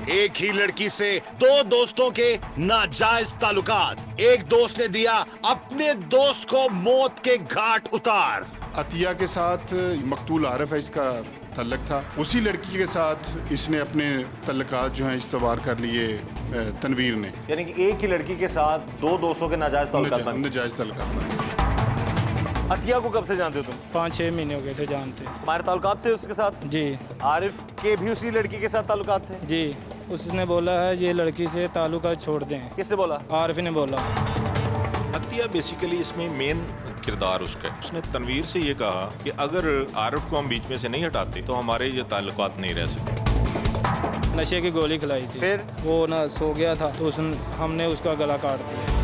एक ही लड़की से दो दोस्तों के नाजायज ताल्लुकात। एक दोस्त ने दिया अपने दोस्त को मौत के घाट उतार। अतिया के साथ मकतूल आरिफ है, इसका तल्लक था। उसी लड़की के साथ इसने अपने तल्लकात जो हैं इस्तवार कर लिए तनवीर ने। यानी कि एक ही लड़की के साथ दो दोस्तों के नाजायज ताल्लुकात। नाजायज तल्लकात। अतिया को कब से जानते हो तुम? 5-6 महीने हो गए थे जानते। तुम्हारे ताल्लुकात से उसके साथ? जी। आरिफ के भी उसी लड़की के साथ ताल्लुकात थे? जी। उसने बोला है ये लड़की से ताल्लुकात छोड़ दें। किसने बोला? आरिफ ने बोला। अतिया बेसिकली इसमें मेन किरदार उसका है। उसने तनवीर से ये कहा कि अगर आरिफ को हम बीच में से नहीं हटाते तो हमारे ये ताल्लुकात नहीं रह सकते। नशे की गोली खिलाई थी। फिर वो ना सो गया था तो हमने उसका गला काट दिया।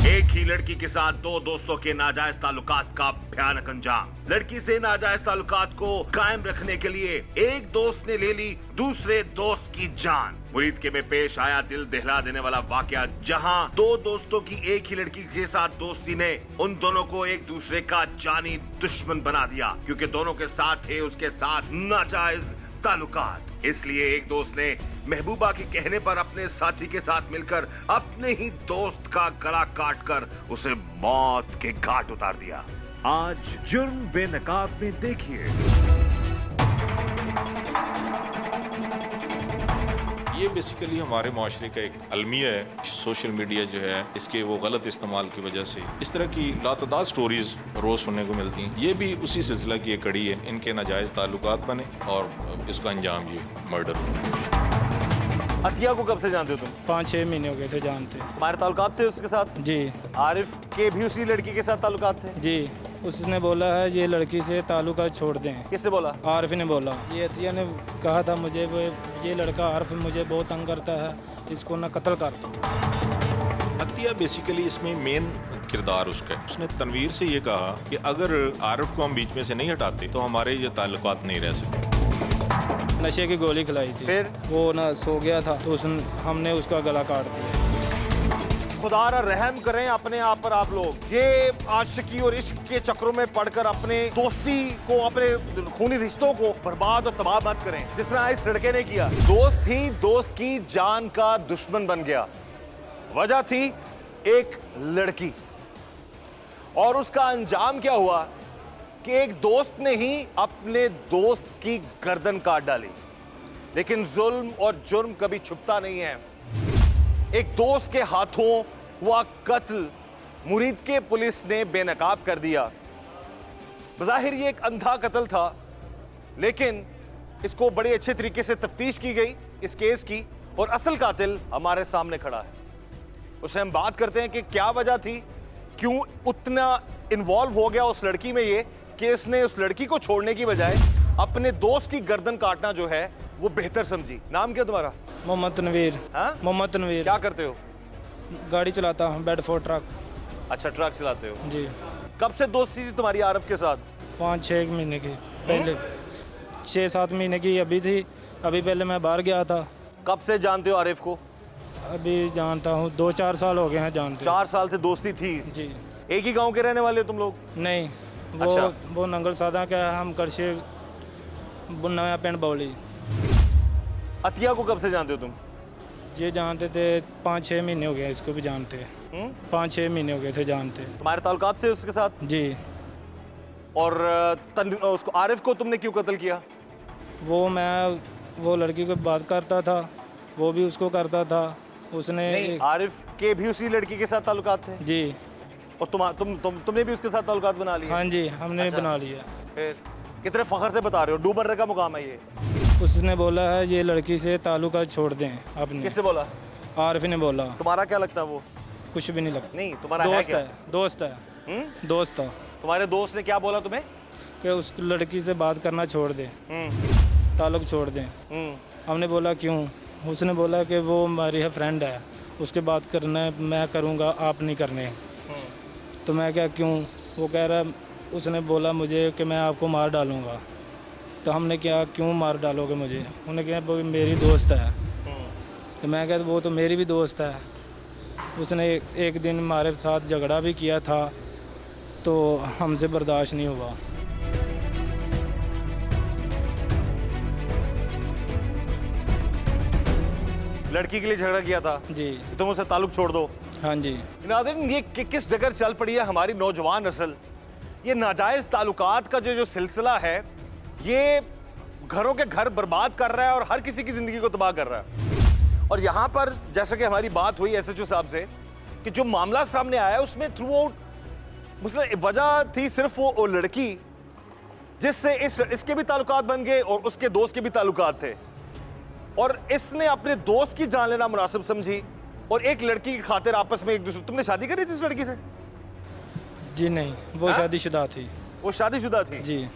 एक ही लड़की के साथ दो दोस्तों के नाजायज ताल्लुकात का भयानक अंजाम। लड़की से नाजायज ताल्लुकात को कायम रखने के लिए एक दोस्त ने ले ली दूसरे दोस्त की जान। मुरीद के में पेश आया दिल दहला देने वाला वाकया, जहां दो दोस्तों की एक ही लड़की के साथ दोस्ती ने उन दोनों को एक दूसरे का जानी दुश्मन बना दिया, क्योंकि दोनों के साथ थे उसके साथ नाजायज ताल्लुकात। इसलिए एक दोस्त ने महबूबा के कहने पर अपने साथी के साथ मिलकर अपने ही दोस्त का गला काटकर उसे मौत के घाट उतार दिया। आज जुर्म बेनकाब में देखिए। ये बेसिकली हमारे माशरे का एक अलमिया है। सोशल मीडिया जो है इसके वो गलत इस्तेमाल की वजह से इस तरह की लातदाद स्टोरीज रोज सुनने को मिलती हैं। ये भी उसी सिलसिला की एक कड़ी है। इनके नाजायज ताल्लुकात बने और इसका अंजाम ये मर्डर हुआ। अतिया को कब से जानते हो तुम? 5-6 महीने हो गए थे जानते। तुम्हारे ताल्लुकात से उसके साथ? जी। आरिफ के भी उसी लड़की के साथ ताल्लुकात थे? जी। उसने बोला है ये लड़की से ताल्लुकात छोड़ दें। किसने बोला? आरिफ ने बोला। ये अतिया ने कहा था मुझे वो ये लड़का आरिफ मुझे बहुत तंग करता है, इसको ना कत्ल कर दो। अतिया बेसिकली इसमें मेन किरदार उसका है। उसने तनवीर से ये कहा कि अगर आरिफ को हम बीच में से नहीं हटाते तो हमारे ये ताल्लुकात नहीं रह सकते। नशे की गोली खिलाई थी। फिर वो ना सो गया था तो हमने उसका गला काट दिया। खुदारा रहम करें अपने आप पर आप लोग। ये आशिकी और इश्क के चक्रों में पड़कर अपने दोस्ती को, अपने खूनी रिश्तों को बर्बाद और तबाह मत करें, जिस तरह इस लड़के ने किया। दोस्त ही दोस्त की जान का दुश्मन बन गया। वजह थी एक लड़की, और उसका अंजाम क्या हुआ कि एक दोस्त ने ही अपने दोस्त की गर्दन काट डाली। लेकिन जुल्म और जुर्म कभी छुपता नहीं है। एक दोस्त के हाथों हुआ कत्ल मुरीद के पुलिस ने बेनकाब कर दिया। बज़ाहिर ये एक अंधा कत्ल था, लेकिन इसको बड़े अच्छे तरीके से तफ्तीश की गई इस केस की, और असल कातिल हमारे सामने खड़ा है। उससे हम बात करते हैं कि क्या वजह थी, क्यों उतना इन्वॉल्व हो गया उस लड़की में ये कि इसने उस लड़की को छोड़ने की बजाय अपने दोस्त की गर्दन काटना जो है वो बेहतर समझी। नाम क्या तुम्हारा? मोहम्मद तनवीर। हाँ? मोहम्मद तनवीर। क्या करते हो? गाड़ी चलाता हूँ, बेडफोर्ड ट्रक। अच्छा, ट्रक चलाते हो। जी। कब से दोस्ती थी तुम्हारी आरिफ के साथ? 5-6 महीने की पहले। 6-7 महीने की अभी थी। अभी पहले मैं बाहर गया था। कब से जानते हो आरिफ को? अभी जानता हूँ 2-4 साल हो गए हैं जानते। 4 साल से दोस्ती थी। जी। एक ही गांव के रहने वाले हो तुम लोग? नहीं, अच्छा। वो नंगल सादा का है, हम करशे नया पिंड बौली। अतिया को कब से जानते हो तुम? ये जानते थे 5-6 महीने हो गए, इसको भी जानते हैं। 5-6 महीने हो गए थे जानते। तुम्हारे ताल्लुकात से उसके साथ? जी। और उसको आरिफ को तुमने क्यों कत्ल किया? वो लड़की को बात करता था, वो भी उसको करता था। उसने आरिफ के भी उसी लड़की के साथ ताल्लुकात थे? जी। और तुमने भी उसके साथ ताल्लुकात बना लिया? हाँ जी, हमने अच्छा। बना लिया। फिर कितने फख्र से बता रहे हो, डूबर्रे का मुकाम है ये। उसने बोला है ये लड़की से ताल्लुकात छोड़ दें आपने। किसने बोला? आरिफ ने बोला। तुम्हारा क्या लगता है वो? कुछ भी नहीं लगता। नहीं, तुम्हारा है दोस्त क्या? है, दोस्त है। दोस्त था। तुम्हारे दोस्त ने क्या बोला तुम्हें? कि उस लड़की से बात करना छोड़ दें, ताल्लुक छोड़ दें। हमने बोला क्यों? उसने बोला कि वो हमारी है फ्रेंड है, उसके बात करना है, मैं करूँगा, आप नहीं करने। तो मैं क्या क्यों? वो कह रहा, उसने बोला मुझे कि मैं आपको मार डालूँगा। तो हमने क्या, क्यों मार डालोगे मुझे? उन्होंने कहा वो मेरी दोस्त है। तो मैं कहता वो तो मेरी भी दोस्त है। उसने एक दिन हमारे साथ झगड़ा भी किया था, तो हमसे बर्दाश्त नहीं हुआ। लड़की के लिए झगड़ा किया था, जी तुम उससे ताल्लुक छोड़ दो। हाँ जी। नाज़रीन, ये किस जगह चल पड़ी है हमारी नौजवान नस्ल। ये नाजायज़ ताल्लुकात का जो सिलसिला है, ये घरों के घर बर्बाद कर रहा है और हर किसी की ज़िंदगी को तबाह कर रहा है। और यहाँ पर जैसे कि हमारी बात हुई SHO साहब से कि जो मामला सामने आया उसमें थ्रू आउट मतलब वजह थी सिर्फ वो लड़की जिससे इसके भी ताल्लुकात बन गए और उसके दोस्त के भी ताल्लुकात थे, और इसने अपने दोस्त की जान लेना मुनासिब समझी और एक लड़की की खातिर आपस में एक दूसरे। तुमने शादी करी थी इस लड़की से? जी नहीं, वो शादीशुदा थी। वो शादीशुदा थी? जी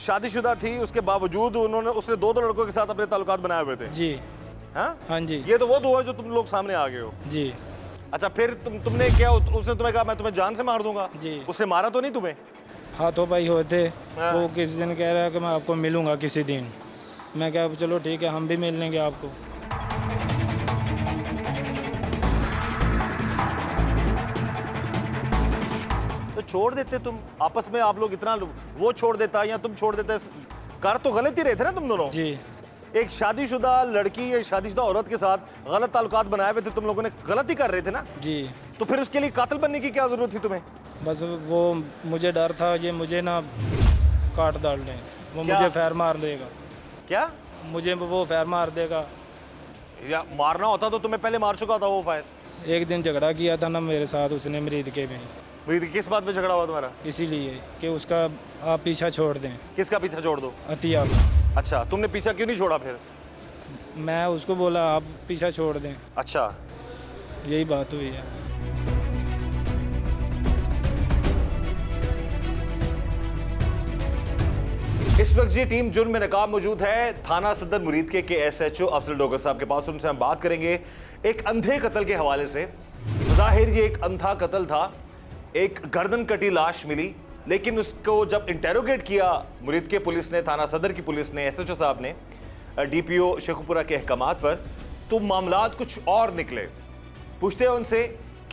शादीशुदा थी, उसके बावजूद उसने दो लड़कों के साथ अपने ताल्लुकात बनाए हुए थे। जी हाँ हाँ जी। ये तो वो दो है जो तुम लोग सामने आ गए हो। जी। अच्छा, फिर तुमने क्या, उसने तुम्हें कहा मैं तुम्हें जान से मार दूंगा? जी। उससे मारा तो नहीं तुम्हें? हाथों पाई हुए थे। हाँ। वो किसी दिन कह रहा है कि मैं आपको मिलूंगा किसी दिन। मैं क्या, चलो ठीक है, हम भी मिल लेंगे आपको। तो छोड़ देते तुम आपस में, आप लोग इतना, वो छोड़ देता या तुम छोड़ देते, कर तो गलत ही रहे थे ना तुम दोनों। जी। एक शादीशुदा लड़की या शादीशुदा औरत के साथ गलत ताल्लुकात बनाए हुए थे तुम लोगों ने, गलत ही कर रहे थे ना। जी। तो फिर उसके लिए कातिल बनने की क्या जरूरत थी तुम्हें? बस वो मुझे डर था ये मुझे ना काट डाल दें, वो क्या? मुझे फैर मार देगा। क्या? मुझे वो फैर मार देगा। या मारना होता तो तुम्हें पहले मार चुका था वो फायर। एक दिन झगड़ा किया था ना मेरे साथ उसने मरीद के में, किस बात पे झगड़ा हुआ तुम्हारा? इसीलिए कि उसका आप पीछा छोड़ दें। किसका पीछा छोड़ दो? अतिया का। अच्छा, तुमने पीछा क्यों नहीं छोड़ा फिर? मैं उसको बोला आप पीछा छोड़ दें। अच्छा, यही बात हुई है। इस वक्त ये टीम जुर्म में नकाब मौजूद है थाना सदर मुरीदके के SHO अफजल डोगर साहब के पास। उनसे हम बात करेंगे एक अंधे कत्ल के हवाले से। जाहिर ये एक अंधा कत्ल था, एक गर्दन कटी लाश मिली, लेकिन उसको जब इंटेरोगेट किया मुरीदके पुलिस ने, थाना सदर की पुलिस ने, SHO साहब ने, DPO शेखुपुरा के अहकामात पर, तो मामलात कुछ और निकले। पूछते हैं उनसे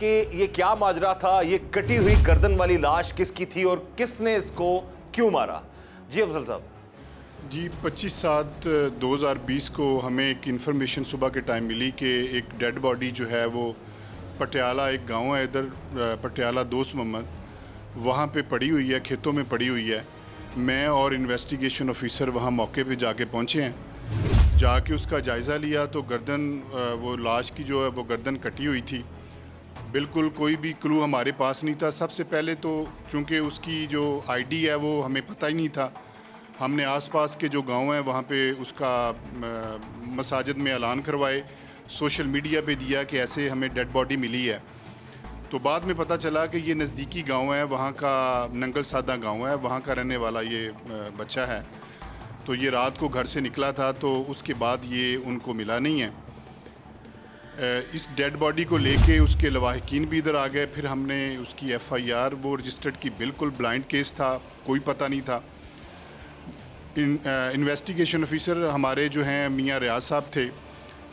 कि ये क्या माजरा था, ये कटी हुई गर्दन वाली लाश किसकी थी और किसने इसको क्यों मारा। जी अफजल साहब। जी 25/7/2020 को हमें एक इन्फॉर्मेशन सुबह के टाइम मिली कि एक डेड बॉडी जो है वो पटियाला, एक गांव है इधर पटियाला, दोस्त मोहम्मद, वहाँ पे पड़ी हुई है, खेतों में पड़ी हुई है। मैं और इन्वेस्टिगेशन ऑफिसर वहाँ मौके पे जाके पहुँचे हैं। जाके उसका जायज़ा लिया तो गर्दन, वो लाश की जो है वो गर्दन कटी हुई थी। बिल्कुल कोई भी क्लू हमारे पास नहीं था। सबसे पहले तो चूँकि उसकी जो ID है वो हमें पता ही नहीं था, हमने आसपास के जो गांव हैं वहाँ पे उसका मसाजिद में ऐलान करवाए, सोशल मीडिया पे दिया कि ऐसे हमें डेड बॉडी मिली है। तो बाद में पता चला कि ये नज़दीकी गांव है, वहाँ का नंगल सादा गांव है, वहाँ का रहने वाला ये बच्चा है। तो ये रात को घर से निकला था, तो उसके बाद ये उनको मिला नहीं है। इस डेड बॉडी को लेके उसके लवाहिकीन भी इधर आ गए। फिर हमने उसकी FIR वो रजिस्टर्ड की। बिल्कुल ब्लाइंड केस था, कोई पता नहीं था। इन्वेस्टिगेशन ऑफिसर हमारे जो हैं मियाँ रियाज साहब थे,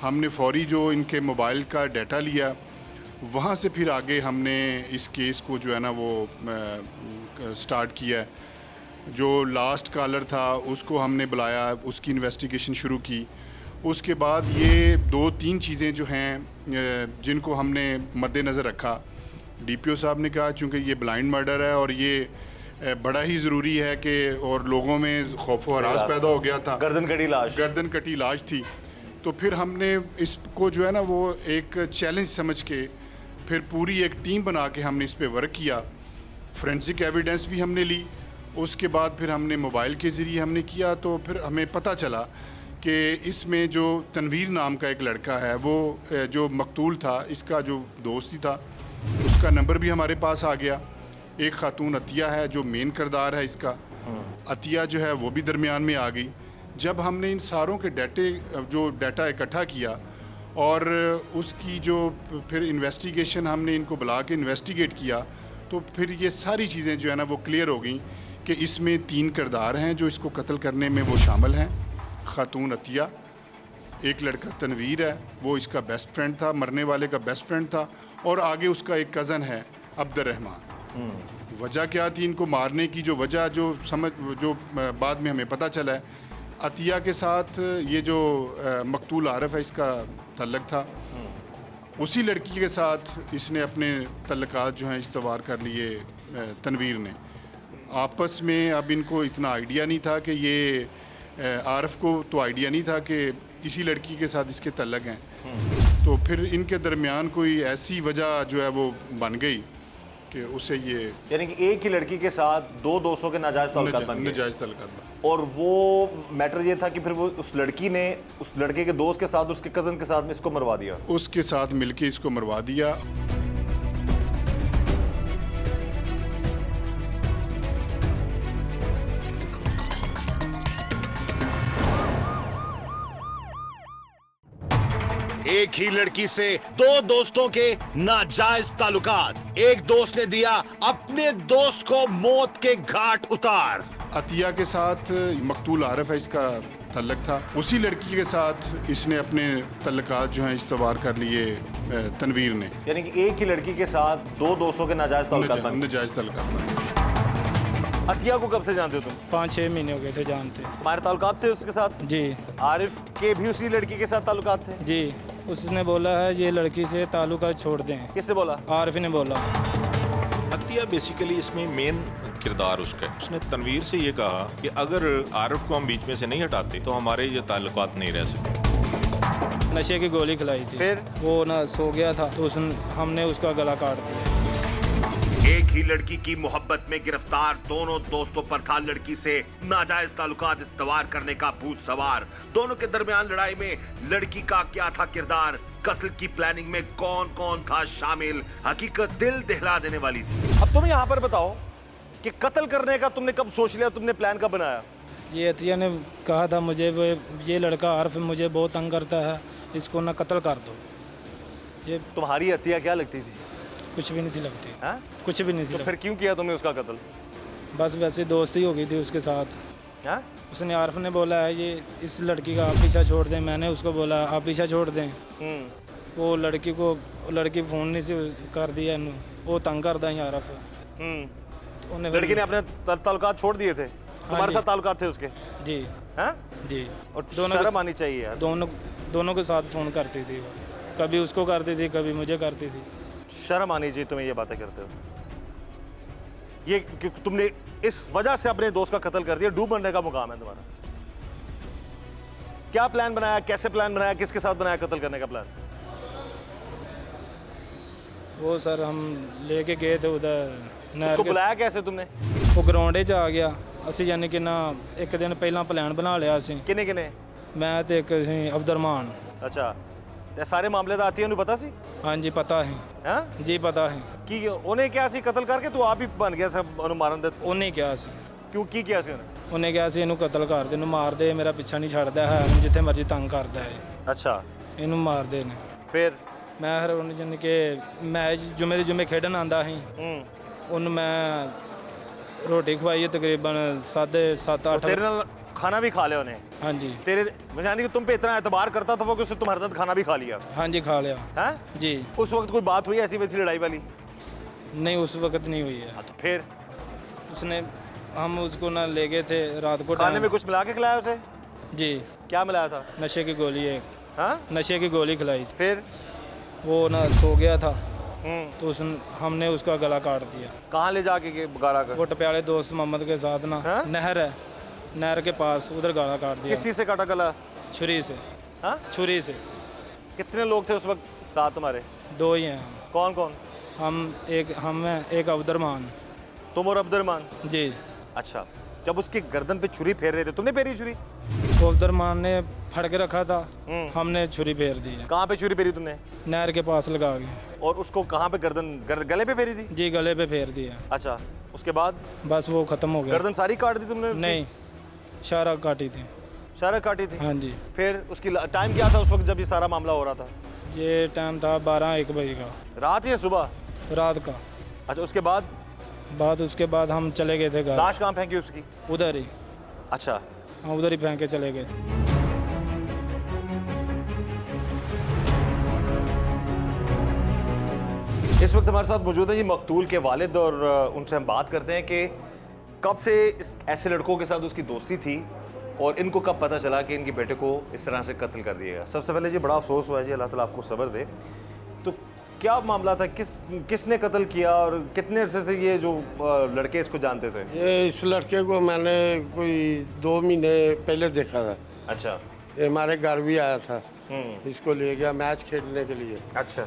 हमने फौरी जो इनके मोबाइल का डाटा लिया, वहाँ से फिर आगे हमने इस केस को जो है ना वो स्टार्ट किया। जो लास्ट कॉलर था उसको हमने बुलाया, उसकी इन्वेस्टिगेशन शुरू की। उसके बाद ये 2-3 चीज़ें जो हैं जिनको हमने मद्देनज़र रखा। DPO साहब ने कहा चूँकि ये ब्लाइंड मर्डर है और ये बड़ा ही ज़रूरी है कि, और लोगों में खौफ व हरास पैदा हो गया था, गर्दन कटी लाश थी। तो फिर हमने इसको जो है ना वो एक चैलेंज समझ के फिर पूरी एक टीम बना के हमने इस पे वर्क किया। फोरेंसिक एविडेंस भी हमने ली। उसके बाद फिर हमने मोबाइल के ज़रिए हमने किया। तो फिर हमें पता चला कि इसमें जो तनवीर नाम का एक लड़का है, वो जो मकतूल था, इसका जो दोस्त ही था, उसका नंबर भी हमारे पास आ गया। एक खातून अतिया है जो मेन किरदार है इसका, अतिया जो है वो भी दरमियान में आ गई। जब हमने इन सारों के डाटा इकट्ठा किया और उसकी जो फिर इन्वेस्टिगेशन, हमने इनको बुला के इन्वेस्टिगेट किया, तो फिर ये सारी चीज़ें जो है ना वो क्लियर हो गई कि इसमें 3 किरदार हैं जो इसको कत्ल करने में वो शामिल हैं। खातून अतिया, एक लड़का तनवीर है, वो इसका बेस्ट फ्रेंड था, मरने वाले का बेस्ट फ्रेंड था, और आगे उसका एक कज़न है अब्दुर्रहमान। वजह क्या थी इनको मारने की, जो वजह जो बाद में हमें पता चला है, अतिया के साथ ये जो मकतूल आरफ है इसका तल्लक था। उसी लड़की के साथ इसने अपने तल्लकात जो हैं इस्तवार कर लिए तनवीर ने। आपस में अब इनको इतना आइडिया नहीं था कि ये आरफ को तो आइडिया नहीं था कि इसी लड़की के साथ इसके तल्लक हैं। तो फिर इनके दरमियान कोई ऐसी वजह जो है वो बन गई कि उसे ये यानी कि एक ही लड़की के साथ दो दोस्तों के नाजायज ताल्लुकात बन गए। नजायज़ तल्लकात बन और वो मैटर ये था कि फिर वो उस लड़की ने उस लड़के के दोस्त के साथ उसके कज़न के साथ में इसको मरवा दिया। उसके साथ मिलके इसको मरवा दिया। एक ही लड़की से दो दोस्तों के नाजायज ताल्लुकात। एक दोस्त ने दिया अपने दोस्त को मौत के घाट उतार। अतिया के साथ मकतूल आरफ है इसका तल्लक था। उसी लड़की के साथ इसने अपने तल्लकात जो हैं इस्तवार कर लिए तनवीर ने। यानी कि एक ही लड़की के साथ दो दोस्तों के नाजायज ताल्लुकात बन गए। नजायज़ तल्लकात बन गए। अतिया को कब से जानते हो तुम? 5-6 महीने हो गए थे जानते। तुम्हारे ताल्लुकात से उसके साथ? जी आरिफ के भी उसी लड़की के साथ ताल्लुकात थे? जी, उसने बोला है ये लड़की से ताल्लुकात छोड़ दें। किसने बोला? आरिफ ने बोला। अतिया बेसिकली इसमें मेन किरदार उसका है। उसने तनवीर से ये कहा कि अगर आरिफ को हम बीच में से नहीं हटाते तो हमारे ये ताल्लुकात नहीं रह सकते। नशे की गोली खिलाई थी। फिर? वो ना सो गया था तो हमने उसका गला काट दिया। एक ही लड़की की मोहब्बत में गिरफ्तार दोनों दोस्तों पर था लड़की से नाजायज ताल्लुकात इस्तवार करने का भूत सवार। दोनों के दरमियान लड़ाई में लड़की का क्या था किरदार? कत्ल की प्लानिंग में कौन कौन था शामिल? हकीकत दिल दहला देने वाली थी। अब तुम यहाँ पर बताओ कि कत्ल करने का तुमने कब सोच लिया, तुमने प्लान कब बनाया? ये अतिया ने कहा था मुझे ये लड़का आरिफ मुझे बहुत तंग करता है, इसको ना कत्ल कर दो। ये तुम्हारी अतिया क्या लगती थी? कुछ भी नहीं थी लगती। हाँ? कुछ भी नहीं थी तो लगती। फिर क्यों किया तुमने उसका कत्ल? बस वैसे दोस्ती हो गई थी उसके साथ। हाँ? उसने आरिफ ने बोला है ये इस लड़की का आप पीछा छोड़ दें। मैंने उसको बोला आप पीछा छोड़ दें। वो लड़की फ़ोन नहीं से कर दिया इन्हों, वो तंग करदा ही आरिफ। उन्हें लड़की ने अपने ताल्लुकात छोड़ दिए थे? तुम्हारे जी। साथ ताल्लुकात थे उसके? जी हाँ? जी। और दोनों शर्म आनी चाहिए यार। दोनों के साथ फ़ोन करती थी वो। कभी उसको करती थी कभी मुझे करती थी। शर्म आनी चाहिए तुम्हें ये बातें करते हो। ये क्योंकि तुमने इस वजह से अपने दोस्त का कत्ल कर दिया, डूब मरने का मुकाम है तुम्हारा। क्या प्लान बनाया, कैसे प्लान बनाया, किसके साथ बनाया कत्ल करने का प्लान? वो सर हम लेके गए थे उधर नहर उसको के। बुलाया कैसे तुमने? वो ग्राउंड 'ਚ आ ਗਿਆ ਅਸੀਂ ਯਾਨੀ ਕਿ ਨਾ ਇੱਕ ਦਿਨ ਪਹਿਲਾਂ ਪਲਾਨ ਬਣਾ ਲਿਆ ਅਸੀਂ किने किने? ਮੈਂ ਤੇ ਇੱਕ ਅਸੀਂ ਅਬਦੁਰਮਾਨ। अच्छा, ये सारे मामले ਤਾਂ ਆਤੀਆਂ ਨੂੰ ਪਤਾ ਸੀ? ਹਾਂਜੀ ਪਤਾ ਹੈ ਹਾਂ ਜੀ ਪਤਾ ਹੈ। ਕੀ ਉਹਨੇ ਕਿਹਾ ਸੀ ਕਤਲ ਕਰਕੇ ਤੂੰ ਆਪ ਹੀ ਬਣ ਗਿਆ ਸਭ ਉਹਨੂੰ ਮਾਰਨ ਦੇ? ਉਹਨੇ ਕਿਹਾ ਸੀ। ਕਿਉਂ ਕੀ ਕਿਹਾ ਸੀ ਉਹਨੇ? ਉਹਨੇ ਕਿਹਾ ਸੀ ਇਹਨੂੰ ਕਤਲ ਕਰ ਦੇ, ਇਹਨੂੰ ਮਾਰ ਦੇ, ਮੇਰਾ ਪਿੱਛਾ ਨਹੀਂ ਛੱਡਦਾ ਹੈ, ਇਹਨੂੰ ਜਿੱਥੇ ਮਰਜ਼ੀ ਤੰਗ ਕਰਦਾ ਹੈ, ਅੱਛਾ ਇਹਨੂੰ ਮਾਰ ਦੇ ਨੇ। ਫਿਰ? ਮੈਂ ਫਿਰ ਉਹਨੂੰ ਜਾਣੀ ਕਿ ਮੈਚ ਜੁਮੇ ਦੇ ਜੁਮੇ ਖੇਡਣ ਆਂਦਾ ਸੀ। ਉਹਨੂੰ ਮੈਂ ਰੋਟੀ ਖਵਾਈ ਹੈ तकरीबन 7-8। तेरे नाल खाना भी खा लिया उन्हें? हाँ जी। तेरे यानी कि तुम पे इतना एतबार करता था वो कि उसने तुम्हारे साथ खाना भी खा लिया? हाँ जी खा लिया। हैं? जी। उस वक्त कोई बात हुई ऐसी वैसी लड़ाई वाली? नहीं उस वक्त नहीं हुई है। हाँ, तो फिर उसने हम उसको ना ले गए थे रात को खाने में कुछ मिला के खिलाया उसे? जी। क्या मिलाया था? नशे की गोली एक हाँ? नशे की गोली खिलाई थी। फिर? वो ना सो गया था तो हमने उसका गला काट दिया। कहाँ ले जाके गाड़ा कर? वो टप्याले दोस्त मोहम्मद के साथ ना हाँ? नहर है, नहर के पास उधर गला काट दिया। किस चीज़ से काटा गला? छुरी से। हाँ? छुरी से। कितने लोग थे उस वक्त साथ तुम्हारे? 2 ही हैं हम। कौन कौन? हम हैं एक अब्दुरमान। तुम और अब्दुरमान? जी। अच्छा, जब उसकी गर्दन पे छुरी फेर रहे थे तुमने फेरी छुरी? वो अब्दुरमान ने फड़ के रखा था, हमने छुरी फेर दी है। कहाँ पे छुरी फेरी तुमने? नहर के पास लगा के। और उसको कहाँ पे गले पे फेरी थी? जी गले पे फेर दिया। अच्छा, उसके बाद? बस वो ख़त्म हो गया। गर्दन सारी काट दी तुमने? नहीं शारा काटी थी। शारा काटी थी? हाँ जी। फिर उसकी टाइम क्या था उस वक्त जब ये सारा मामला हो रहा था? ये टाइम था 12-1 बजे का। रात या सुबह? रात का। अच्छा, उसके बाद? उसके बाद हम चले गए थे घर। लाश कहाँ फेंकी उसकी? उधर ही। अच्छा। हाँ उधर ही फेंक के चले गए थे। इस वक्त हमारे साथ मौजूद है जी मकतूल के वालिद और उनसे हम बात करते हैं कि कब से ऐसे लड़कों के साथ उसकी दोस्ती थी और इनको कब पता चला कि इनके बेटे को इस तरह से कत्ल कर दिया गया? सबसे पहले जी बड़ा अफसोस हुआ है जी, अल्लाह ताला आपको सब्र दे। तो क्या मामला था, किसने कत्ल किया और कितने अरसे से ये जो लड़के इसको जानते थे? ये इस लड़के को मैंने कोई 2 महीने पहले देखा था। अच्छा। ये हमारे घर भी आया था, इसको ले गया मैच खेलने के लिए। अच्छा।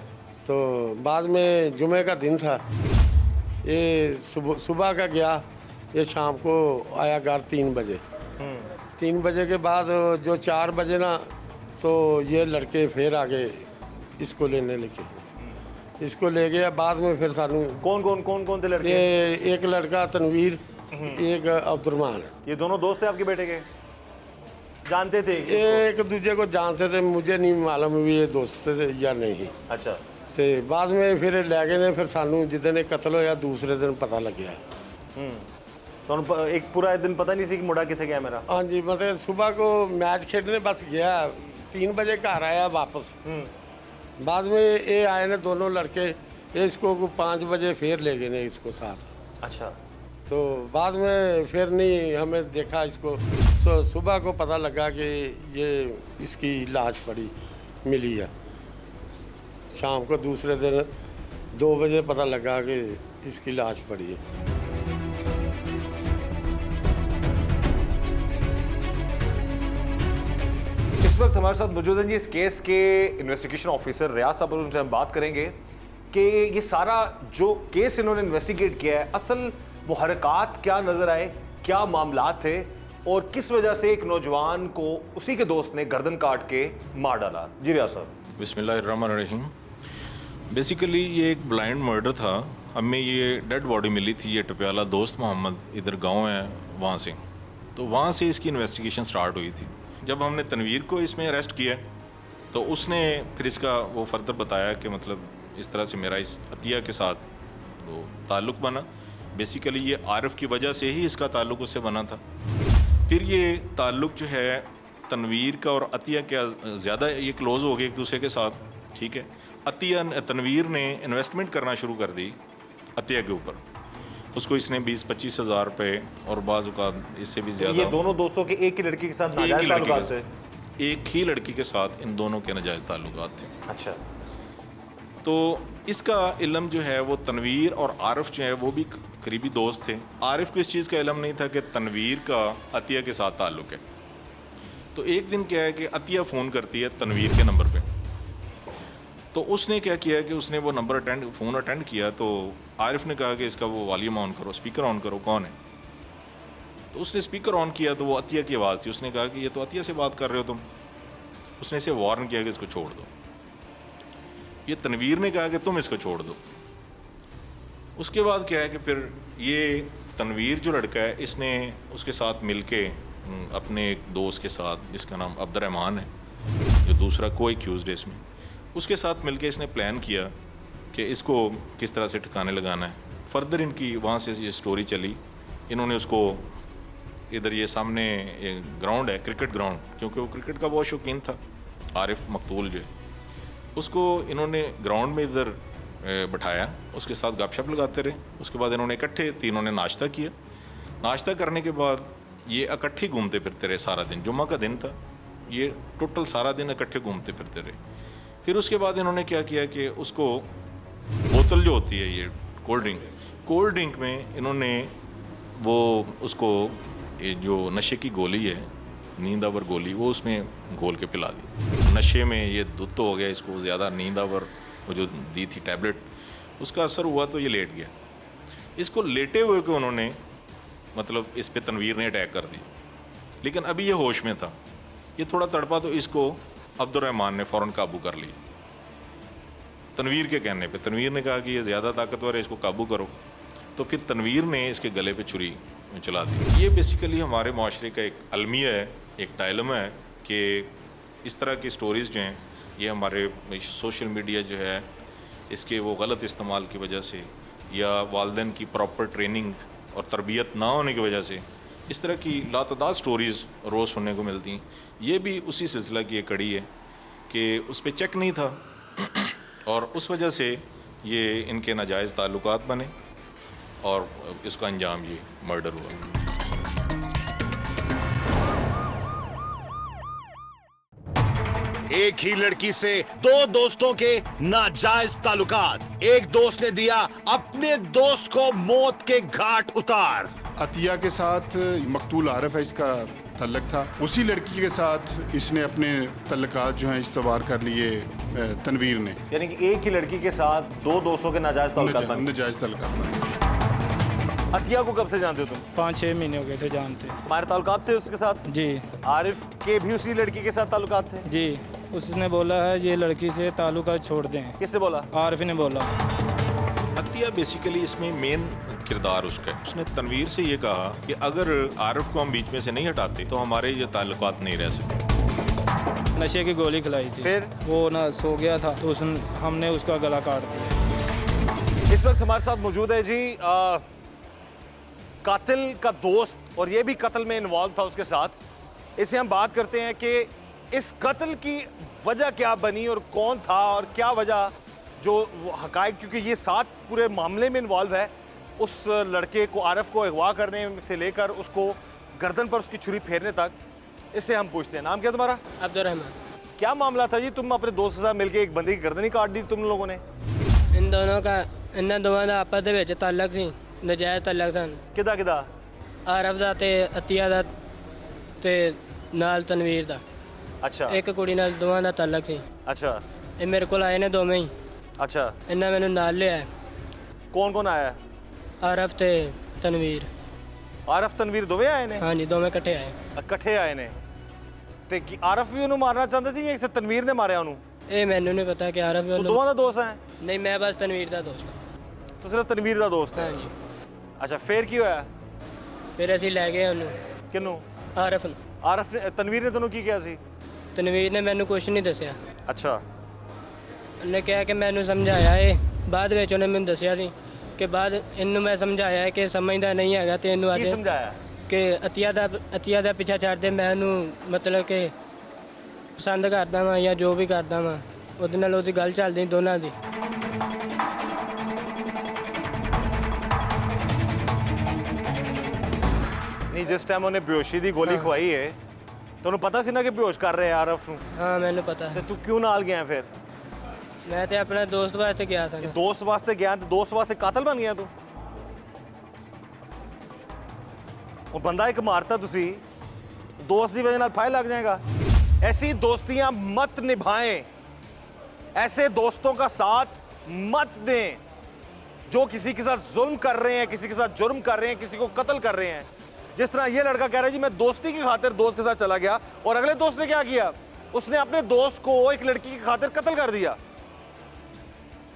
तो बाद में जुमे का दिन था, ये सुबह का गया, ये शाम को आया घर 3 बजे। 3 बजे के बाद जो 4 बजे ना, तो ये लड़के फिर आगे इसको लेने लगे। इसको ले गया, बाद में फिर सानू कौन थे लड़के? ये एक लड़का तनवीर, एक अब्दुलरहमान। ये दोनों दोस्त थे आपके बेटे के? जानते थे ये एक दूसरे को जानते थे, मुझे नहीं मालूम भी ये दोस्त थे या नहीं। अच्छा। तो बाद में फिर लै गए ने, फिर सानू जिदन कत्ल होया दूसरे दिन पता लग गया। तो एक पूरा दिन पता नहीं थी कि मुंडा किथे गया मेरा? हाँ जी, मतलब सुबह को मैच खेलने बस गया, 3 बजे घर आया वापस। बाद में ये आए ने दोनों लड़के, ये इसको 5 बजे फिर ले गए ने इसको साथ। अच्छा। तो बाद में फिर नहीं हमें देखा इसको, सुबह को पता लगा कि ये इसकी लाश पड़ी मिली है। शाम को दूसरे दिन 2 बजे पता लगा कि इसकी लाश पड़ी है। इस वक्त हमारे साथ मौजूद हैं जी इस केस के इन्वेस्टिगेशन ऑफिसर रियाज साहब, और उनसे हम बात करेंगे कि ये सारा जो केस इन्होंने इन्वेस्टिगेट किया है, असल मुहरकात क्या नजर आए, क्या मामला थे और किस वजह से एक नौजवान को उसी के दोस्त ने गर्दन काट के मार डाला। जी रियाज साहब। बिस्मिल्लाहिर्रहमानिर्रहीम। बेसिकली ये एक ब्लाइंड मर्डर था। हमें ये डेड बॉडी मिली थी, ये टपियाला दोस्त मोहम्मद इधर गांव है वहाँ से, तो वहाँ से इसकी इन्वेस्टिगेशन स्टार्ट हुई थी। जब हमने तनवीर को इसमें अरेस्ट किया तो उसने फिर इसका वो फर्दर बताया कि मतलब इस तरह से मेरा इस अतिया के साथ वो ताल्लुक़ बना। बेसिकली ये आरिफ की वजह से ही इसका ताल्लुक़ उससे बना था। फिर ये ताल्लुक़ जो है तनवीर का और अतिया का ज़्यादा ये क्लोज़ हो गए एक दूसरे के साथ, ठीक है। तनवीर ने इन्वेस्टमेंट करना शुरू कर दी अतिया के ऊपर। उसको इसने 20-25 हज़ार रुपये और बाज़ औक़ात इससे भी ज़्यादा। ये दोनों दोस्तों के एक ही लड़की के साथ नाजायज़ ताल्लुकात थे? एक ही लड़की के साथ इन दोनों के नाजायज़ ताल्लुकात थे। अच्छा। तो इसका इल्म जो है वो तनवीर और आरिफ जो है वो भी करीबी दोस्त थे। आरिफ को इस चीज़ का इल्म नहीं था कि तनवीर का अतिया के साथ ताल्लुक़ है। तो एक दिन क्या है कि अतिया फ़ोन करती है तनवीर के नंबर पे। तो उसने क्या किया कि उसने वो फ़ोन अटेंड किया, तो आरिफ ने कहा कि इसका वो वॉल्यूम ऑन करो, स्पीकर ऑन करो, कौन है। तो उसने स्पीकर ऑन किया तो वो अतिया की आवाज़ थी। उसने कहा कि ये तो अतिया से बात कर रहे हो तुम। उसने इसे वार्न किया कि इसको छोड़ दो। ये तनवीर ने कहा कि तुम इसको छोड़ दो। उसके बाद क्या है कि फिर ये तनवीर जो लड़का है, इसने उसके साथ मिलके अपने एक दोस्त के साथ, जिसका नाम अब्दुर्रहमान है, जो दूसरा को एक्यूज्ड है इसमें, उसके साथ मिलके इसने प्लान किया कि इसको किस तरह से ठिकाने लगाना है। फर्दर इनकी वहाँ से ये स्टोरी चली। इन्होंने उसको इधर ये सामने ग्राउंड है, क्रिकेट ग्राउंड, क्योंकि वो क्रिकेट का बहुत शौकीन था आरिफ मकतूल जो है, उसको इन्होंने ग्राउंड में इधर बिठाया, उसके साथ गपशप लगाते रहे। उसके बाद इन्होंने इकट्ठे तीनों ने नाश्ता किया। नाश्ता करने के बाद ये इकट्ठे घूमते फिरते रहे सारा दिन। जुम्मा का दिन था, ये टोटल सारा दिन इकट्ठे घूमते फिरते रहे। फिर उसके बाद इन्होंने क्या किया कि उसको बोतल जो होती है ये कोल्ड ड्रिंक में इन्होंने वो उसको ये जो नशे की गोली है, नींदावर गोली, वो उसमें घोल के पिला दी। नशे में ये धुत तो हो गया, इसको ज़्यादा नींदावर वो जो दी थी टैबलेट, उसका असर हुआ तो ये लेट गया। इसको लेटे हुए को उन्होंने मतलब इस पे तनवीर ने अटैक कर दी, लेकिन अभी ये होश में था। ये थोड़ा तड़पा तो इसको अब्दुर्रहमान ने फ़ौरन काबू कर लिया। तनवीर के कहने पे तनवीर ने कहा कि ये ज़्यादा ताकतवर है, इसको काबू करो। तो फिर तनवीर ने इसके गले पे छुरी चला दी। ये बेसिकली हमारे माशरे का एक अलमिया है, एक डायलमा है कि इस तरह की स्टोरीज़ जो हैं ये हमारे सोशल मीडिया जो है इसके वो गलत इस्तेमाल की वजह से, या वालिदैन की प्रॉपर ट्रेनिंग और तरबियत ना होने की वजह से इस तरह की लातदाद स्टोरीज़ रोज़ सुनने को मिलती हैं। ये भी उसी सिलसिला की एक कड़ी है कि उस पर चेक नहीं था और उस वजह से ये इनके नाजायज़ ताल्लुकात बने और इसका अंजाम ये मर्डर हुआ। एक ही लड़की से दो दोस्तों के नाजायज ताल्लुकात। एक दोस्त ने दिया अपने दोस्त को मौत के घाट उतार। अतिया के साथ मकतूल आरिफ है, इसका तल्लक था। उसी लड़की के साथ इसने अपने तल्लकात जो हैं इस्तवार कर लिए तनवीर ने। यानी कि एक ही लड़की के साथ दो दोस्तों के नाजायज ताल्लुकात बन गए। नाजायज तल्लकात। अतिया को कब से जानते हो तुम? 5-6 महीने हो गए थे जानते। तुम्हारे ताल्लुकात थे उसके साथ? जी आरिफ के भी उसी लड़की के साथ ताल्लुकात थे? जी, उसने बोला है ये लड़की से ताल्लुकात छोड़ दें। किसने बोला? आरिफ ने बोला। अतिया बेसिकली इसमें मेन किरदार उसका है। उसने तनवीर से ये कहा कि अगर आरिफ को हम बीच में से नहीं हटाते तो हमारे ये ताल्लुकात नहीं रह सकते। नशे की गोली खिलाई थी, फिर? वो ना सो गया था तो हमने उसका गला काट दिया। इस वक्त हमारे साथ मौजूद है जी कातिल का दोस्त, और ये भी कत्ल में इन्वॉल्व था उसके साथ। इससे हम बात करते हैं कि इस कत्ल की वजह क्या बनी और कौन था और क्या वजह, जो हकायक, क्योंकि ये साथ पूरे मामले में इन्वॉल्व है। उस लड़के को, आरिफ को अगवा करने से लेकर उसको गर्दन पर उसकी छुरी फेरने तक, इससे हम पूछते हैं। नाम क्या तुम्हारा? अब्दुर्रहमान। क्या मामला था जी? तुम अपने दोस्त के साथ मिलकर एक बंदे की गर्दन ही काट दी तुम लोगों ने? इन दोनों का, इन्होंने दोवां ਦਾ आपस ਦੇ ਵਿੱਚ ਤਾਲਕ ਸੀ, ਨਜਾਇਜ਼ ਤਾਲਕ ਸਨ। किदा किदा? ਆਰਫ ਦਾ ਤੇ ਅਤੀਆ ਦਾ ਤੇ ਨਾਲ ਤਨਵੀਰ ਦਾ। अच्छा ਇੱਕ ਕੁੜੀ ਨਾਲ ਦੋਵਾਂ ਦਾ ਤਾਲਕ ਸੀ। अच्छा ਇਹ ਮੇਰੇ ਕੋਲ ਆਏ ਨੇ ਦੋਵੇਂ ਹੀ। अच्छा ਇਹਨਾਂ ਮੈਨੂੰ ਨਾਲ ਲਿਆ। कौन कौन आया? ਆਰਫ ਤੇ ਤਨਵੀਰ। आरिफ तनवीर दोवे आए ने? ਹਾਂਜੀ ਦੋਵੇਂ ਇਕੱਠੇ ਆਏ। ਇਕੱਠੇ ਆਏ ਨੇ ਤੇ ਕੀ ਆਰਿਫ ਵੀ ਉਹਨੂੰ ਮਾਰਨਾ ਚਾਹੁੰਦੇ ਸੀ ਜਾਂ ਇਸੇ ਤਨਵੀਰ ਨੇ ਮਾਰਿਆ ਉਹਨੂੰ? ਇਹ ਮੈਨੂੰ ਨਹੀਂ ਪਤਾ ਕਿ ਆਰਫ ਉਹ ਵੱਲੋਂ। ਦੋਵਾਂ ਦਾ ਦੋਸਤ ਹੈ? ਨਹੀਂ, ਮੈਂ ਬਸ ਤਨਵੀਰ ਦਾ ਦੋਸਤ ਹਾਂ। ਤੂੰ ਸਿਰਫ ਤਨਵੀਰ ਦਾ ਦੋਸਤ ਹੈ? ਹਾਂਜੀ। ਅੱਛਾ, ਫੇਰ ਕੀ ਹੋਇਆ? ਫਿਰ ਅਸੀਂ ਲੈ ਗਏ ਉਹਨੂੰ, ਕਿਹਨੂੰ? ਆਰਫ ਨੂੰ। ਆਰਿਫ ਨੇ, ਤਨਵੀਰ ਨੇ ਤੈਨੂੰ ਕੀ ਕਿਹਾ ਸੀ? ਤਨਵੀਰ ਨੇ ਮੈਨੂੰ ਕੁਝ ਨਹੀਂ ਦੱਸਿਆ। ਅੱਛਾ ਉਹਨੇ ਕਿਹਾ ਕਿ ਮੈਨੂੰ ਸਮਝਾਇਆ ਏ। ਬਾਅਦ ਵਿੱਚ ਉਹਨੇ ਮੈਨੂੰ ਦੱਸਿਆ ਸੀ ਕਿ ਬਾਅਦ ਇਹਨੂੰ ਮੈਂ ਸਮਝਾਇਆ ਕਿ ਸਮਝਦਾ ਨਹੀਂ ਹੈਗਾ ਤੇ ਇਹਨੂੰ ਕੀ ਅੱਜ ਸਮਝਾਇਆ? ਕਿ ਅਤੀਆ ਦਾ ਪਿੱਛਾ ਛੱਡ ਦੇ, ਮੈਂ ਉਹਨੂੰ ਮਤਲਬ ਕਿ ਪਸੰਦ ਕਰਦਾ ਵਾਂ ਜਾਂ ਜੋ ਵੀ ਕਰਦਾ ਵਾਂ, ਉਹਦੇ ਨਾਲ ਉਹਦੀ ਗੱਲ ਚੱਲਦੀ ਦੋਨਾਂ ਦੀ। ਨਹੀਂ, ਜਿਸ ਟਾਈਮ ਉਹਨੇ ਬੇਹੋਸ਼ੀ ਦੀ ਗੋਲੀ ਖਵਾਈ ਹੈ ਤੁਹਾਨੂੰ ਪਤਾ ਸੀ ਨਾ ਕਿ ਬੇਹੋਸ਼ ਕਰ ਰਹੇ ਆ ਆਰਿਫ ਨੂੰ? ਹਾਂ, ਮੈਨੂੰ ਪਤਾ ਤੇ ਹੈ। ਤੂੰ ਕਿਉਂ ਨਾਲ ਗਿਆ ਫਿਰ? ਮੈਂ ਤੇ ਆਪਣੇ ਦੋਸਤ ਵਾਸਤੇ ਗਿਆ ਸੀ। ਦੋਸਤ ਵਾਸਤੇ ਗਿਆ ਤੇ ਦੋਸਤ ਵਾਸਤੇ ਕਾਤਲ ਬਣ ਗਿਆ ਤੂੰ? ਉਹ ਬੰਦਾ ਇੱਕ ਮਾਰਤਾ ਤੁਸੀਂ, दोस्त की वजह फायदा लग जाएगा। ऐसी दोस्तियां मत निभाएं, ऐसे दोस्तों का साथ मत दें जो किसी के साथ जुल्म कर रहे हैं, किसी के साथ जुर्म कर रहे हैं, किसी को कत्ल कर रहे हैं। जिस तरह ये लड़का कह रहा है जी मैं दोस्ती की खातिर दोस्त के साथ चला गया और अगले दोस्त ने क्या किया, उसने अपने दोस्त को एक लड़की की खातिर कत्ल कर दिया,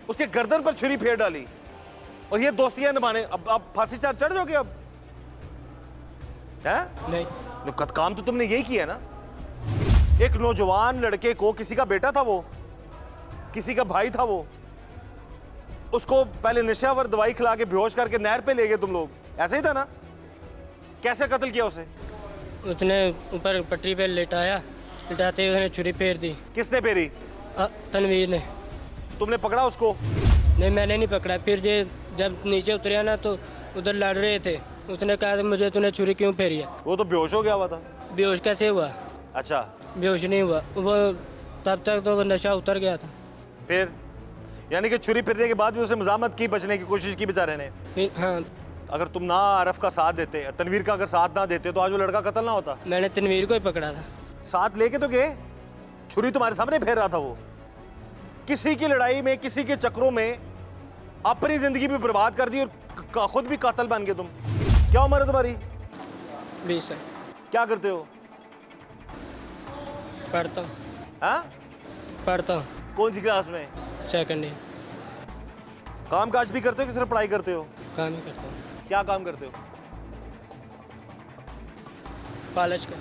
उसके गर्दन पर छुरी फेर डाली और ये दोस्तियां निभाने। अब फांसी चढ़ जाओगे अब? है नहीं, काम तो तुमने यही किया ना। एक नौजवान लड़के को, किसी का बेटा था वो, किसी का भाई था वो, उसको पहले नशावर दवाई खिला के बेहोश करके नहर पे ले गए तुम लोग, ऐसा ही था ना? कैसे कत्ल किया उसे? उसने ऊपर पटरी पे लिटाया, लिटाते उसने छुरी फेर दी। किसने फेरी? तनवीर ने। तुमने पकड़ा उसको? नहीं, मैंने नहीं पकड़ा। फिर जब नीचे उतरिया ना तो उधर लड़ रहे थे, उसने कहा कि मुझे तूने छुरी क्यों फेरी है। वो तो बेहोश हो गया हुआ था। बेहोश कैसे हुआ? अच्छा, बेहोश नहीं हुआ वो, तब तक तो वो नशा उतर गया था। फिर यानी कि छुरी फिरने के बाद भी उसने मजामत की, बचने की कोशिश की बेचारे ने। फिर हाँ, अगर तुम ना आरफ का साथ देते, तनवीर का अगर साथ ना देते तो आज वो लड़का कत्ल ना होता। मैंने तनवीर को ही पकड़ा था। साथ लेके तो गए, छुरी तुम्हारे सामने फेर रहा था वो। किसी की लड़ाई में, किसी के चक्रों में अपनी जिंदगी भी बर्बाद कर दी और खुद भी कातिल बन गए तुम। क्या उम्र है तुम्हारी? 20 साल। क्या करते हो? पढ़ता हूँ। हाँ, पढ़ता हूँ, कौन सी क्लास में? Second year. काम काज भी करते हो कि सिर्फ पढ़ाई करते हो? काम ही करता हूँ। क्या काम करते हो? कॉलेज का।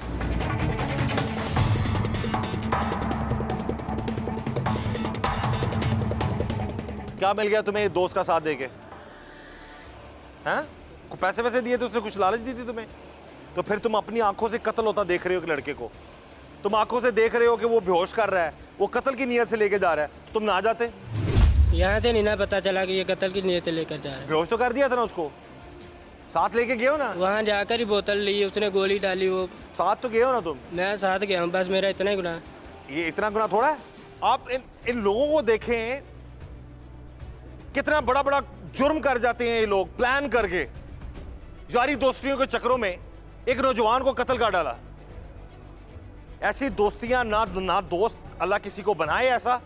क्या मिल गया तुम्हें दोस्त का साथ देके? हैं? पैसे वैसे दिए थे उसने, कुछ लालच दी थी तुम्हें? तो फिर तुम अपनी आंखों से कत्ल होता देख रहे हो कि लड़के को, तुम आंखों से देख रहे हो कि वो बेहोश कर रहा है, वो कत्ल की नीयत से लेके जा रहा है, तुम ना जाते? यहाँ से नहीं ना पता चला कि ये कत्ल की नीयत लेकर जा रहा है। बेहोश तो कर दिया था ना उसको, साथ लेके गए हो ना? वहाँ जाकर ही बोतल ली, उसने गोली डाली, वो साथ तो गए हो ना तुम? मैं साथ गया हूँ, बस मेरा इतना ही गुनाह है। ये इतना गुना थोड़ा है। आप इन लोगों को देखें, कितना बड़ा बड़ा जुर्म कर जाते हैं ये लोग, प्लान करके यारी दोस्तियों के चक्रों में एक नौजवान को कत्ल कर डाला। ऐसी दोस्तियां ना दोस्त अल्लाह किसी को बनाए ऐसा,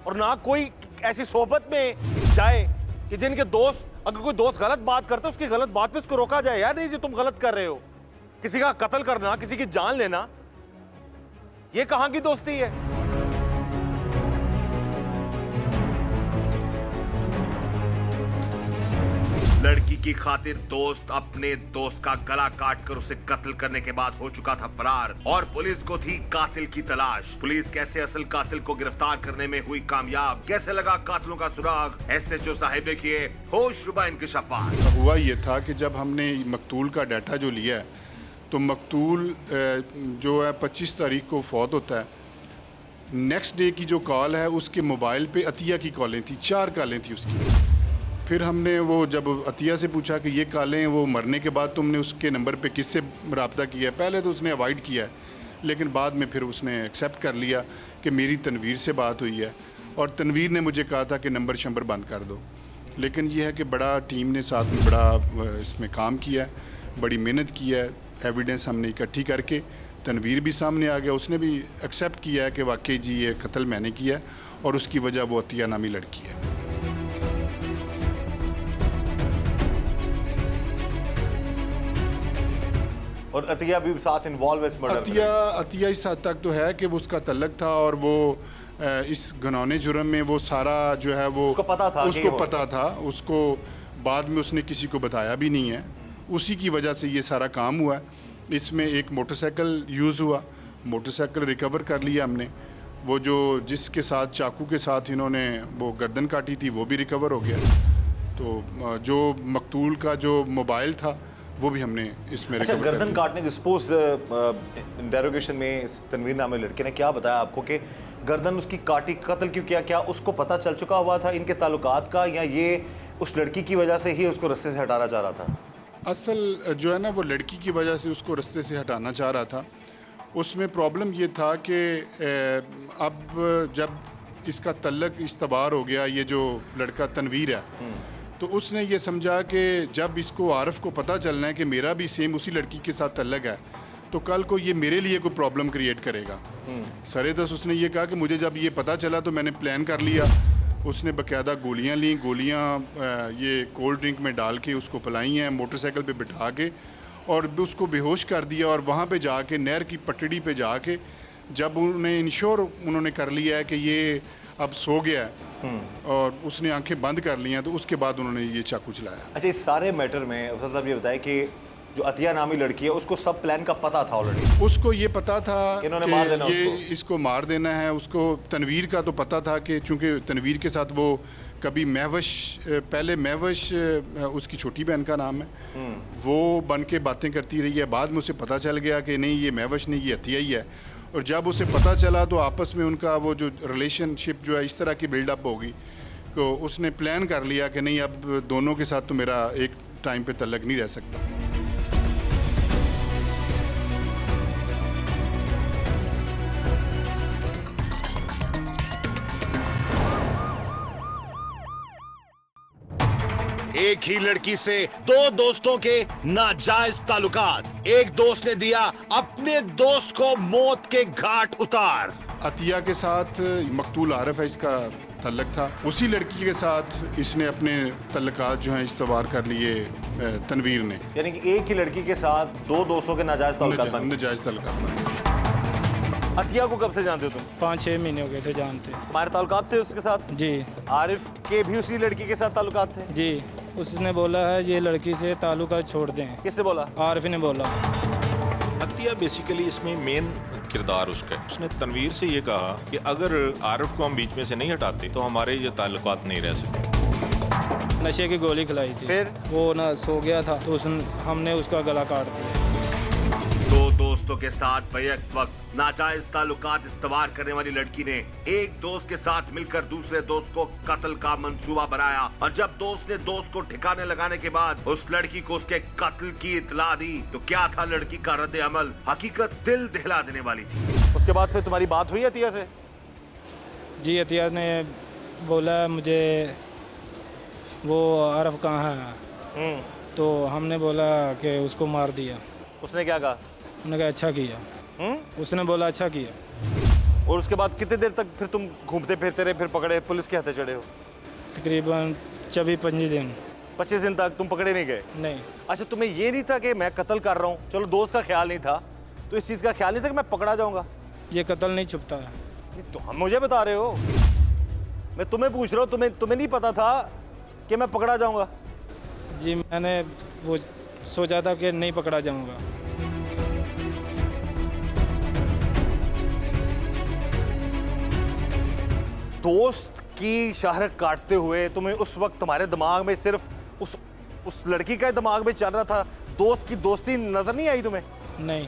और ना कोई ऐसी सोहबत में जाए कि जिनके दोस्त, अगर कोई दोस्त गलत बात करता है उसकी गलत बात पे उसको रोका जाए, यार नहीं जी तुम गलत कर रहे हो। किसी का कत्ल करना, किसी की जान लेना, ये कहां की दोस्ती है? लड़की की खातिर दोस्त अपने दोस्त का गला काट कर उसे कत्ल करने के बाद हो चुका था फरार, और पुलिस को थी कातिल की तलाश। पुलिस कैसे असल कातिल को गिरफ्तार करने में हुई कामयाब, कैसे लगा कातिलों का सुराग, SHO साहिब ने किए होशरुबा इंकिशाफात। हुआ ये था कि जब हमने मकतूल का डाटा जो लिया है, तो मकतूल जो है 25 तारीख को फौत होता है। नेक्स्ट डे की जो कॉल है उसके मोबाइल पे अतिया की कॉलें थी, 4 कॉलें थी उसकी। फिर हमने वो जब अतिया से पूछा कि ये कॉलें वो मरने के बाद तुमने उसके नंबर पे किससे रब्ता किया है, पहले तो उसने अवॉइड किया है, लेकिन बाद में फिर उसने एक्सेप्ट कर लिया कि मेरी तनवीर से बात हुई है, और तनवीर ने मुझे कहा था कि नंबर शंबर बंद कर दो। लेकिन यह है कि बड़ा टीम ने साथ में बड़ा इसमें काम किया है, बड़ी मेहनत की है, एविडेंस हमने इकट्ठी करके तनवीर भी सामने आ गया, उसने भी एक्सेप्ट किया है कि वाकई जी ये कत्ल मैंने किया है, और उसकी वजह वो अतिया नामी लड़की है। और अतिया भी साथ इन्वॉल्व है इस मर्डर में? अतिया इस हद तक तो है कि वो उसका तल्लक था, और वो इस घिनौने जुर्म में वो सारा जो है वो उसको पता था, उसको बाद में उसने किसी को बताया भी नहीं है, उसी की वजह से ये सारा काम हुआ है। इसमें एक मोटरसाइकिल यूज़ हुआ, मोटरसाइकिल रिकवर कर लिया हमने, वो जो जिसके साथ चाकू के साथ इन्होंने वो गर्दन काटी थी वो भी रिकवर हो गया। तो जो मकतूल का जो मोबाइल था वो भी हमने इसमें रिकवर कर गर्दन काटने की सपोज इंटेरोगेशन में इस तनवीर नामे लड़के ने क्या बताया आपको कि गर्दन उसकी काटी, कत्ल क्यों किया? क्या उसको पता चल चुका हुआ था इनके ताल्लुकात का, या ये उस लड़की की वजह से ही उसको रास्ते से हटाना चाह रहा था? असल जो है ना वो लड़की की वजह से उसको रास्ते से हटाना चाह रहा था। उसमें प्रॉब्लम ये था कि अब जब इसका तल्लक इस्तबार हो गया, ये जो लड़का तनवीर है, तो उसने ये समझा कि जब इसको आरफ को पता चलना है कि मेरा भी सेम उसी लड़की के साथ तल्लक है, तो कल को ये मेरे लिए कोई प्रॉब्लम क्रिएट करेगा। सरेदस उसने ये कहा कि मुझे जब ये पता चला तो मैंने प्लान कर लिया। उसने बाकायदा गोलियां ली, गोलियां ये कोल्ड ड्रिंक में डाल के उसको पिलाई हैं, मोटरसाइकिल पे बिठा के, और उसको बेहोश कर दिया, और वहाँ पे जाके नहर की पटड़ी पे जाके जब उन्हें इंश्योर उन्होंने कर लिया है कि ये अब सो गया है और उसने आंखें बंद कर ली हैं, तो उसके बाद उन्होंने ये चाकू चलाया। अच्छा, इस सारे मैटर में अफसर साहब ये बताया कि जो अतिया नामी लड़की है उसको सब प्लान का पता था ऑलरेडी? उसको ये पता था इन्होंने कि मार देना ये उसको। इसको मार देना है। उसको तनवीर का तो पता था कि चूंकि तनवीर के साथ वो कभी पहले महवश उसकी छोटी बहन का नाम है, वो बन के बातें करती रही है। बाद में उसे पता चल गया कि नहीं ये महवश नहीं, ये अतिया ही है। और जब उसे पता चला तो आपस में उनका वो जो रिलेशनशिप जो है इस तरह की बिल्डअप होगी, तो उसने प्लान कर लिया कि नहीं अब दोनों के साथ तो मेरा एक टाइम पे तल्लक नहीं रह सकता। एक ही लड़की से दो दोस्तों के नाजायज ताल्लुकात। एक दोस्त ने दिया अपने दोस्त को मौत के घाट उतार। अतिया के साथ मकतूल आरफ है, इसका तल्लक था। उसी लड़की के साथ इसने अपने तल्लकात जो हैं इस्तवार कर लिए तनवीर ने। यानी कि एक ही लड़की के साथ दो दोस्तों के नाजायज ताल्लुकात बन गए। नाजायज तल्लकात। अतिया को कब से जानते हो तुम? 5-6 महीने हो गए थे जानते। तुम्हारे ताल्लुकात थे उसके साथ? जी। आरिफ के भी उसी लड़की के साथ ताल्लुकात थे? जी। उसने बोला है ये लड़की से ताल्लुकात छोड़ दें। किसने बोला? आरिफ ने बोला। अतिया बेसिकली इसमें मेन किरदार उसका है। उसने तनवीर से ये कहा कि अगर आरिफ को हम बीच में से नहीं हटाते तो हमारे ये ताल्लुकात नहीं रह सकते। नशे की गोली खिलाई थी, फिर वो ना सो गया था तो हमने उसका गला काट दिया। दो दोस्तों दोस्तों के साथ बैक वक्त नाजायज ताल्लुकात इस्तेमाल करने वाली लड़की ने एक दोस्त के साथ मिलकर दूसरे दोस्त को कत्ल का मंसूबा बनाया और जब दोस्त ने दोस्त को ठिकाने लगाने के बाद उस लड़की को उसके कत्ल की इत्तला दी तो क्या था लड़की का रद्द अमल, हकीकत दिल दहला देने वाली थी। उसके बाद फिर तुम्हारी बात हुई अतिया से? जी अतिया ने बोला मुझे वो आरफ कहाँ है, तो हमने बोला कि उसको मार दिया। उसने क्या कहा? उन्होंने कहा अच्छा किया। उसने बोला अच्छा किया। और उसके बाद कितने देर तक फिर तुम घूमते फिरते रहे, फिर पकड़े, पुलिस के हाथे चढ़े हो? तकरीबन 24-25 दिन। 25 दिन तक तुम पकड़े नहीं गए? नहीं। अच्छा, तुम्हें ये नहीं था कि मैं कत्ल कर रहा हूँ, चलो दोस्त का ख्याल नहीं था, तो इस चीज़ का ख्याल नहीं था कि मैं पकड़ा जाऊँगा? ये कत्ल नहीं छुपता है। तो हम मुझे बता रहे हो, मैं तुम्हें पूछ रहा हूँ, तुम्हें नहीं पता था कि मैं पकड़ा जाऊँगा? जी मैंने वो सोचा था कि नहीं पकड़ा जाऊंगा। दोस्त की शहरत काटते हुए तुम्हें उस वक्त तुम्हारे दिमाग में सिर्फ उस लड़की का दिमाग में चल रहा था, दोस्त की दोस्ती नजर नहीं आई तुम्हें? नहीं।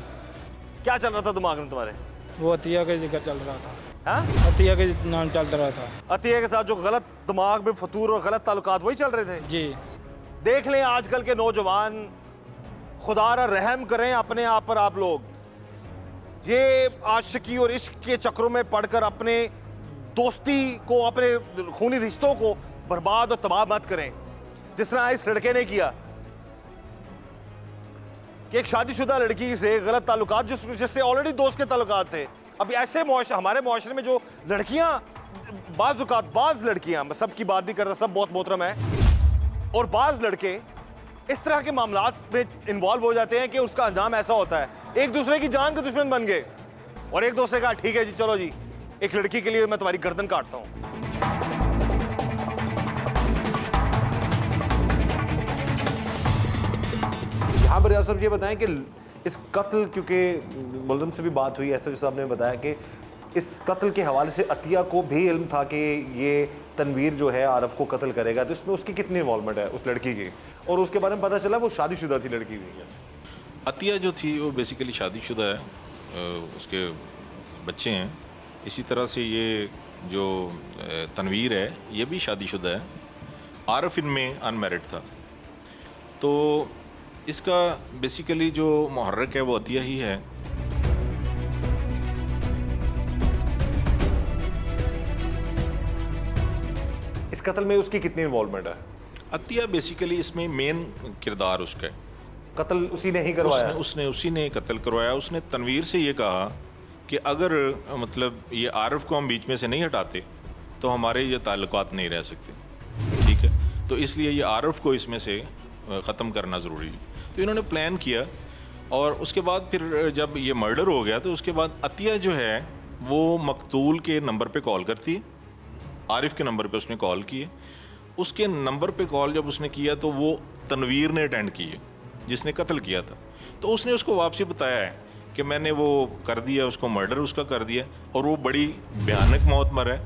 क्या चल रहा था दिमाग में तुम्हारे? वो अतिया का जिक्र चल रहा था। हाँ? अतिया के नाम चल रहा था। अतिया के साथ जो गलत दिमाग में फतूर और गलत ताल्लुकात वही चल रहे थे? जी। देख लें आजकल के नौजवान, खुदारा रहम करें अपने आप पर आप लोग। ये आशिकी और इश्क के चक्रों में पड़कर अपने दोस्ती को, अपने खूनी रिश्तों को बर्बाद और तबाह मत करें, जिस तरह इस लड़के ने किया कि एक शादीशुदा लड़की से गलत ताल्लुकात, जिससे ऑलरेडी दोस्त के ताल्लुकात थे। अब ऐसे हमारे मुआशरे में जो लड़कियां, बाज लड़कियां, मैं सबकी बात नहीं करता, सब बहुत मोहतरम है, और बाज लड़के इस तरह के मामलात में इन्वॉल्व हो जाते हैं कि उसका अंजाम ऐसा होता है, एक दूसरे की जान के दुश्मन बन गए और एक दूसरे का ठीक है जी चलो जी एक लड़की के लिए मैं तुम्हारी गर्दन काटता हूं। यहाँ पर रियाज साहब ये बताएं कि इस कत्ल, क्योंकि मुल्ज़िम से भी बात हुई, ऐसा साहब ने बताया कि इस कत्ल के हवाले से अतिया को भी इल्म था कि ये तनवीर जो है आरफ को कत्ल करेगा, तो इसमें उसकी कितनी इन्वॉल्वमेंट है उस लड़की की? और उसके बारे में पता चला वो शादीशुदा थी लड़की भी। अतिया जो थी वो बेसिकली शादीशुदा है, उसके बच्चे हैं। इसी तरह से ये जो तनवीर है ये भी शादीशुदा है। आरफ इनमें अनमैरिड था। तो इसका बेसिकली जो मुहर्रिक है वो अतिया ही है। इस कत्ल में उसकी कितनी इन्वॉल्वमेंट है? अतिया बेसिकली इसमें मेन किरदार उसका है। कत्ल उसी ने ही करवाया? उसने उसी ने कत्ल करवाया। उसने तनवीर से ये कहा कि अगर मतलब ये आरफ को हम बीच में से नहीं हटाते तो हमारे ये ताल्लुकात नहीं रह सकते, ठीक है, तो इसलिए ये आरफ को इसमें से ख़त्म करना ज़रूरी है। तो इन्होंने प्लान किया और उसके बाद फिर जब ये मर्डर हो गया तो उसके बाद अतिया जो है वो मकतूल के नंबर पे कॉल करती है, आरिफ के नंबर पे उसने कॉल किए। उसके नंबर पे कॉल जब उसने किया तो वो तनवीर ने अटेंड की है जिसने कत्ल किया था। तो उसने उसको वापसी बताया है कि मैंने वो कर दिया, उसको मर्डर उसका कर दिया और वो बड़ी भयानक मौत मरा है।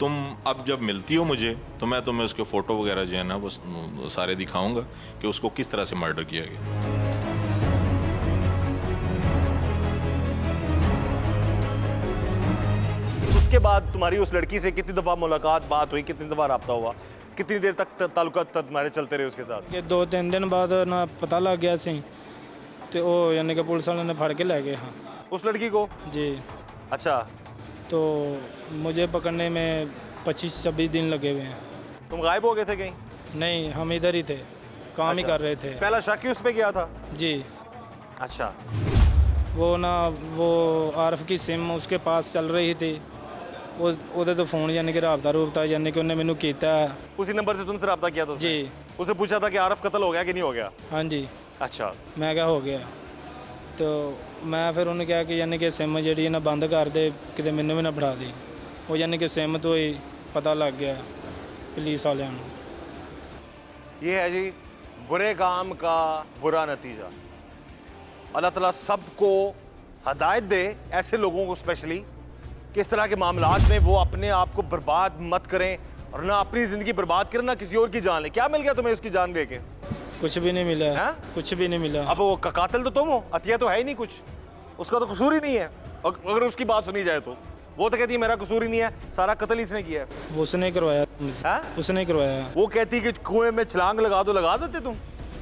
तुम अब जब मिलती हो मुझे तो मैं तुम्हें उसके फ़ोटो वगैरह जो है ना वो सारे दिखाऊंगा कि उसको किस तरह से मर्डर किया गया। उसके बाद तुम्हारी उस लड़की से कितनी दफ़ा मुलाकात, बात हुई, कितनी दफ़ा रब्ता हुआ, कितनी देर तक ताल्लुकात तुम्हारे चलते रहे उसके साथ? ये 2-3 दिन बाद ना पता लग गया सी तो वो यानी कि पुलिस वालों ने फड़ के ले गए। हाँ, उस लड़की को? जी। अच्छा, तो मुझे पकड़ने में 25-26 दिन लगे हुए हैं। तुम गायब हो गए थे कहीं? नहीं, हम इधर ही थे, काम ही कर रहे थे। पहला शक ही उस पे गया था? जी। अच्छा। वो ना वो आरफ की सिम उसके पास चल रही थी, ਉਹਦੇ तो फोन यानी कि रबता यानी कि उन्हें मैंने किया। उसी नंबर से तुमसे रब्ता किया था? जी। उसे पूछा था कि आरफ कत्ल हो गया कि नहीं हो गया? हाँ जी। अच्छा। मैं क्या हो गया, तो मैं फिर उन्हें कहा कि यानी कि सिम जी ना बंद कर दे, कि मैनू भी ना फड़ा दी। वो यानी कि सिम तो ही पता लग गया पुलिस वाले। ये है जी बुरे काम का बुरा नतीजा। अल्लाह ताला सबको हदायत दे, ऐसे लोगों को स्पेशली, कि इस तरह के मामलात में वो अपने आप को बर्बाद मत करें और ना अपनी ज़िंदगी बर्बाद करें ना किसी और की जान ले। क्या मिल गया तुम्हें उसकी जान लेके? कुछ भी नहीं मिला। है? कुछ भी नहीं मिला। अब वो कातिल तो तुम हो, अतिया तो है ही नहीं कुछ। उसका तो कसूर ही नहीं है। अगर उसकी बात सुनी जाए तो वो तो कहती है मेरा कसूर ही नहीं है, सारा कत्ल इसने किया है। उसने करवाया मुझसे। हाँ? उसने करवाया। वो कहती कि कुएं में छलांग लगा दो, लगा देते तुम।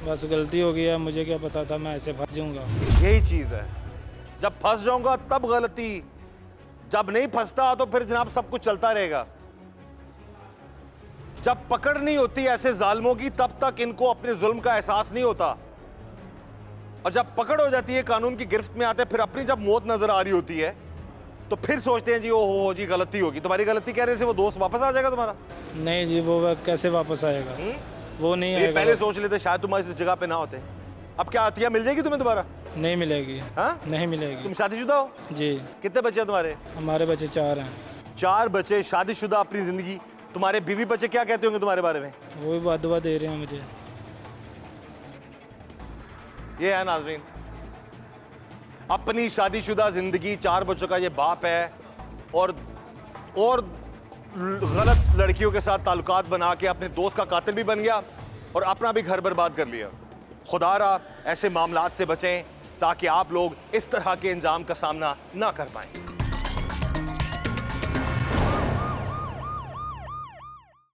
बस गलती हो गई है, मुझे क्या पता था मैं ऐसे फंस जाऊंगा। यही चीज है, जब फंस जाऊंगा तब गलती, जब नहीं फंसता तो फिर जनाब सब कुछ चलता रहेगा। जब पकड़ नहीं होती ऐसे जालिमों की तब तक इनको अपने जुल्म का एहसास नहीं होता, और जब पकड़ हो जाती है, कानून की गिरफ्त में आते हैं, फिर अपनी जब मौत नजर आ रही होती है तो फिर सोचते हैं जी ओ हो जी गलती होगी। तुम्हारी गलती कहने से वो दोस्त वापस आ जाएगा तुम्हारा? नहीं जी, वो कैसे वापस आएगा? वो नहीं ये आएगा। पहले सोच लेते शायद तुम इस जगह पे ना होते। अब क्या अतिया मिल जाएगी तुम्हें दोबारा? नहीं मिलेगी। हाँ? नहीं मिलेगी। तुम शादीशुदा हो? जी। कितने बच्चे हैं तुम्हारे? हमारे बच्चे 4 हैं। 4 बच्चे, शादीशुदा, अपनी जिंदगी। तुम्हारे बीवी बच्चे क्या कहते होंगे तुम्हारे बारे में? वो भी बदुआ दे रहे हैं मुझे। ये है नाज़रीन, अपनी शादीशुदा जिंदगी, 4 बच्चों का ये बाप है, और गलत लड़कियों के साथ ताल्लुकात बना के अपने दोस्त का कातिल भी बन गया और अपना भी घर बर्बाद कर लिया। खुदारा ऐसे मामलात से बचें ताकि आप लोग इस तरह के इंजाम का सामना ना कर पाएं।